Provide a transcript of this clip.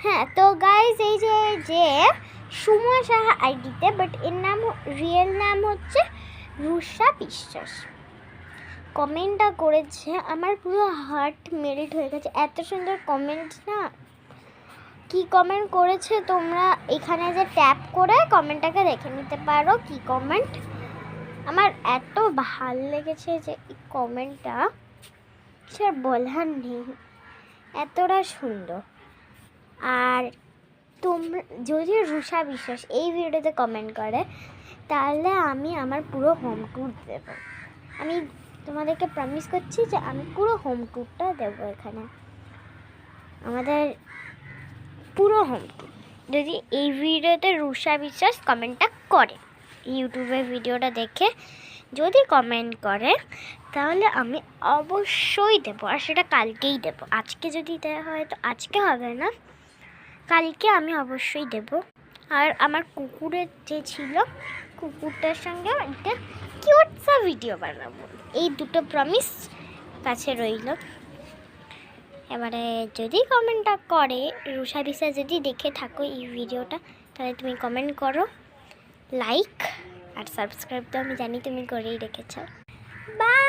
হ্যাঁ, তো গাইজ এই যে যে সুমা সাহা আইডিতে, বাট এর নাম রিয়েল নাম হচ্ছে রুষা বিশ্বাস, কমেন্টটা করেছে। আমার পুরো হার্ট মেল্ট হয়ে গেছে, এত সুন্দর কমেন্ট না। কি কমেন্ট করেছে তোমরা এখানে যে ট্যাপ করে কমেন্টটাকে দেখে নিতে পারো কি কমেন্ট। আমার এত ভালো লেগেছে যে এই কমেন্টটা সে বলার নেই, এতটা সুন্দর। আর তোমরা যদি রুষা বিশ্বাস এই ভিডিওতে কমেন্ট করে তাহলে আমি আমার পুরো হোম ট্যুর দেব। আমি তোমাদেরকে প্রমিস করছি যে আমি পুরো হোম ট্যুরটা দেবো এখানে, আমাদের পুরো হোম ট্যুর। যদি এই ভিডিওতে রুষা বিশ্বাস কমেন্টটা করে, ইউটিউবে ভিডিওটা দেখে যদি কমেন্ট করে তাহলে আমি অবশ্যই দেবো, আর সেটা কালকেই দেবো। আজকে যদি দেওয়া হয় তো আজকে হবে না, কালকে আমি অবশ্যই দেব। আর আমার কুকুরের যে ছিল, কুকুরটার সঙ্গে একটা কিউটসা ভিডিও বানাবো, এই দুটো প্রমিস কাছে রইল। এবারে যদি কমেন্টটা করে রুষা বিশ্বাস, যদি দেখে থাকো এই ভিডিওটা, তাহলে তুমি কমেন্ট করো, লাইক আর সাবস্ক্রাইব তো আমি জানি তুমি করেই রেখেছ। বাই।